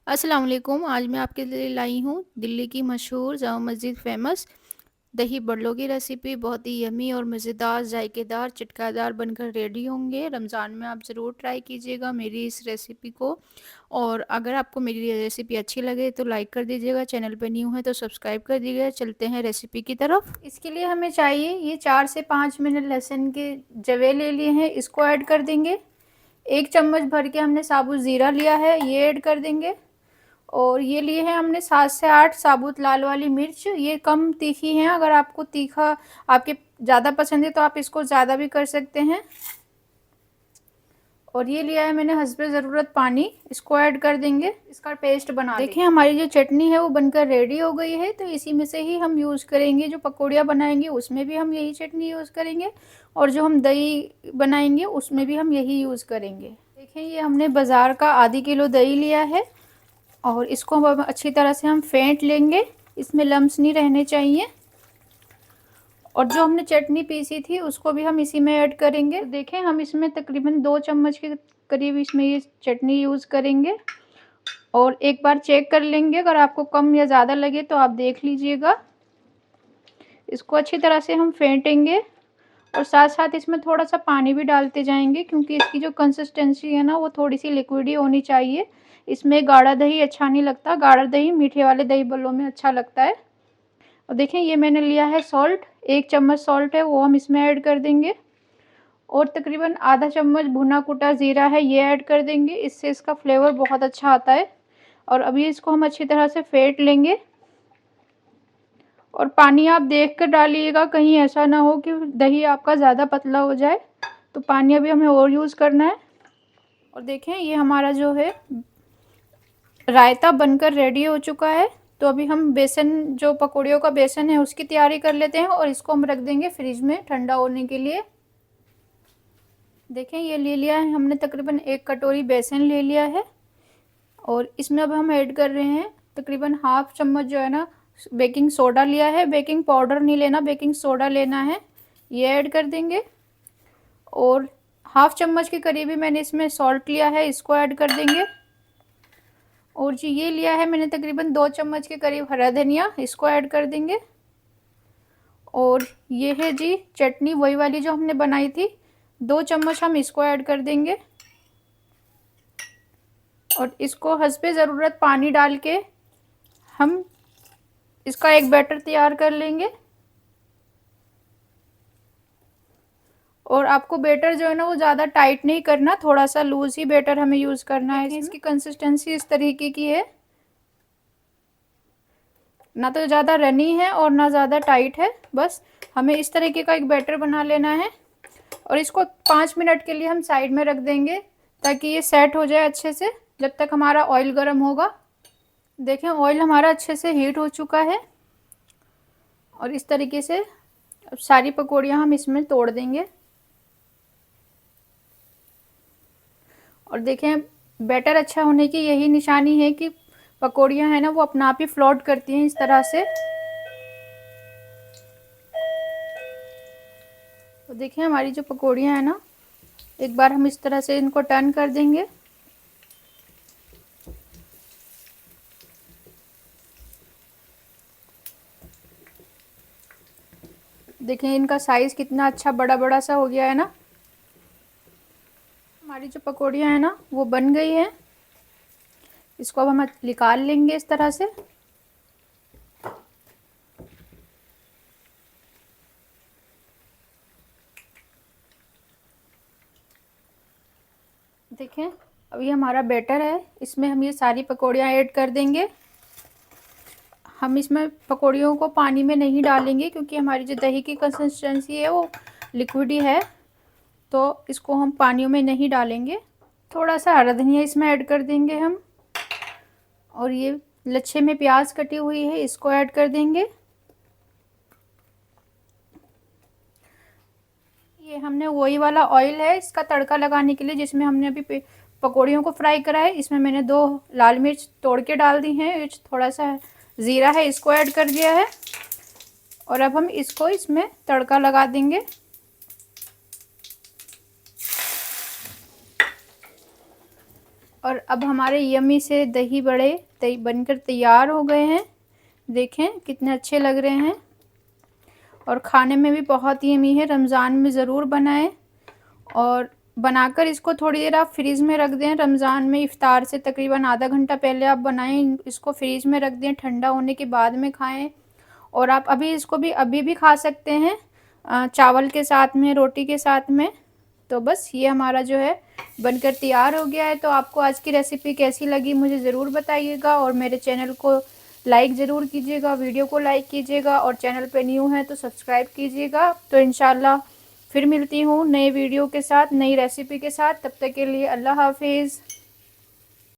अस्सलाम वालेकुम। आज मैं आपके लिए लाई हूँ दिल्ली की मशहूर जामा मस्जिद फेमस दही बड़लों की रेसिपी। बहुत ही यमी और मज़ेदार, जायकेदार, चिटकादार बनकर रेडी होंगे। रमज़ान में आप ज़रूर ट्राई कीजिएगा मेरी इस रेसिपी को। और अगर आपको मेरी रेसिपी अच्छी लगे तो लाइक कर दीजिएगा, चैनल पर न्यू है तो सब्सक्राइब कर दीजिएगा। चलते हैं रेसिपी की तरफ। इसके लिए हमें चाहिए ये 4 से 5 मिनट लहसुन के जवे ले लिए हैं, इसको ऐड कर देंगे। 1 चम्मच भर के हमने साबुत ज़ीरा लिया है, ये ऐड कर देंगे। और ये लिए हैं हमने 7 से 8 साबुत लाल वाली मिर्च। ये कम तीखी हैं, अगर आपको तीखा आपके ज़्यादा पसंद है तो आप इसको ज़्यादा भी कर सकते हैं। और ये लिया है मैंने हस्बे ज़रूरत पानी, इसको ऐड कर देंगे, इसका पेस्ट बना देंगे। देखिए हमारी जो चटनी है वो बनकर रेडी हो गई है। तो इसी में से ही हम यूज़ करेंगे, जो पकौड़ियाँ बनाएंगे उसमें भी हम यही चटनी यूज़ करेंगे, और जो हम दही बनाएंगे उसमें भी हम यही यूज़ करेंगे। देखें ये हमने बाज़ार का आधी किलो दही लिया है, और इसको हम अच्छी तरह से हम फेंट लेंगे, इसमें लम्स नहीं रहने चाहिए। और जो हमने चटनी पीसी थी उसको भी हम इसी में ऐड करेंगे। देखें हम इसमें तकरीबन 2 चम्मच के करीब इसमें ये चटनी यूज़ करेंगे। और एक बार चेक कर लेंगे, अगर आपको कम या ज़्यादा लगे तो आप देख लीजिएगा। इसको अच्छी तरह से हम फेंटेंगे, और साथ साथ इसमें थोड़ा सा पानी भी डालते जाएंगे, क्योंकि इसकी जो कंसिस्टेंसी है ना वो थोड़ी सी लिक्विड ही होनी चाहिए। इसमें गाढ़ा दही अच्छा नहीं लगता, गाढ़ा दही मीठे वाले दही बल्लों में अच्छा लगता है। और देखें ये मैंने लिया है सॉल्ट, 1 चम्मच सॉल्ट है वो हम इसमें ऐड कर देंगे। और तकरीबन आधा चम्मच भुना कुटा ज़ीरा है, ये ऐड कर देंगे, इससे इसका फ्लेवर बहुत अच्छा आता है। और अभी इसको हम अच्छी तरह से फेंट लेंगे। और पानी आप देख कर डालिएगा, कहीं ऐसा ना हो कि दही आपका ज़्यादा पतला हो जाए, तो पानी अभी हमें और यूज़ करना है। और देखें ये हमारा जो है रायता बनकर रेडी हो चुका है। तो अभी हम बेसन, जो पकौड़ियों का बेसन है उसकी तैयारी कर लेते हैं, और इसको हम रख देंगे फ्रिज में ठंडा होने के लिए। देखें ये ले लिया है हमने, तकरीबन 1 कटोरी बेसन ले लिया है। और इसमें अब हम ऐड कर रहे हैं तकरीबन हाफ चम्मच जो है ना बेकिंग सोडा लिया है। बेकिंग पाउडर नहीं लेना, बेकिंग सोडा लेना है, ये ऐड कर देंगे। और हाफ चम्मच के करीब ही मैंने इसमें सॉल्ट लिया है, इसको ऐड कर देंगे। और जी ये लिया है मैंने तकरीबन 2 चम्मच के करीब हरा धनिया, इसको ऐड कर देंगे। और ये है जी चटनी वही वाली जो हमने बनाई थी, 2 चम्मच हम इसको ऐड कर देंगे। और इसको हस्बे ज़रूरत पानी डाल के हम इसका एक बैटर तैयार कर लेंगे। और आपको बैटर जो है ना वो ज़्यादा टाइट नहीं करना, थोड़ा सा लूज ही बैटर हमें यूज़ करना है। इसकी कंसिस्टेंसी इस तरीके की है, ना तो ज़्यादा रनी है और ना ज़्यादा टाइट है, बस हमें इस तरीके का एक बैटर बना लेना है। और इसको 5 मिनट के लिए हम साइड में रख देंगे, ताकि ये सेट हो जाए अच्छे से, जब तक हमारा ऑयल गर्म होगा। देखें ऑयल हमारा अच्छे से हीट हो चुका है, और इस तरीके से अब सारी पकौड़ियाँ हम इसमें तोड़ देंगे। और देखें बैटर अच्छा होने की यही निशानी है कि पकौड़ियाँ हैं ना वो अपना आप ही फ्लोट करती हैं इस तरह से। तो देखिए हमारी जो पकौड़ियाँ हैं ना, एक बार हम इस तरह से इनको टर्न कर देंगे। देखें इनका साइज़ कितना अच्छा बड़ा बड़ा सा हो गया है ना। हमारी जो पकौड़ियाँ हैं ना वो बन गई हैं, इसको अब हम निकाल लेंगे इस तरह से। देखें अब ये हमारा बैटर है, इसमें हम ये सारी पकौड़ियाँ ऐड कर देंगे। हम इसमें पकौड़ियों को पानी में नहीं डालेंगे, क्योंकि हमारी जो दही की कंसिस्टेंसी है वो लिक्विड ही है, तो इसको हम पानियों में नहीं डालेंगे। थोड़ा सा हरा धनिया इसमें ऐड कर देंगे हम। और ये लच्छे में प्याज कटी हुई है, इसको ऐड कर देंगे। ये हमने वही वाला ऑयल है इसका तड़का लगाने के लिए, जिसमें हमने अभी पकौड़ियों को फ्राई करा है। इसमें मैंने 2 लाल मिर्च तोड़ के डाल दी हैं, थोड़ा सा ज़ीरा है इसको ऐड कर दिया है। और अब हम इसको इसमें तड़का लगा देंगे। और अब हमारे यम्मी से दही बड़े बनकर तैयार हो गए हैं। देखें कितने अच्छे लग रहे हैं और खाने में भी बहुत यम्मी है। रमज़ान में ज़रूर बनाएं और बनाकर इसको थोड़ी देर आप फ्रीज़ में रख दें। रमज़ान में इफ़्तार से तकरीबन आधा घंटा पहले आप बनाएं, इसको फ्रीज़ में रख दें, ठंडा होने के बाद में खाएं। और आप अभी भी खा सकते हैं चावल के साथ में, रोटी के साथ में। तो बस ये हमारा जो है बनकर तैयार हो गया है। तो आपको आज की रेसिपी कैसी लगी मुझे ज़रूर बताइएगा और मेरे चैनल को लाइक ज़रूर कीजिएगा, वीडियो को लाइक कीजिएगा और चैनल पे न्यू है तो सब्सक्राइब कीजिएगा। तो इंशाल्लाह फिर मिलती हूँ नए वीडियो के साथ, नई रेसिपी के साथ। तब तक के लिए अल्लाह हाफिज़।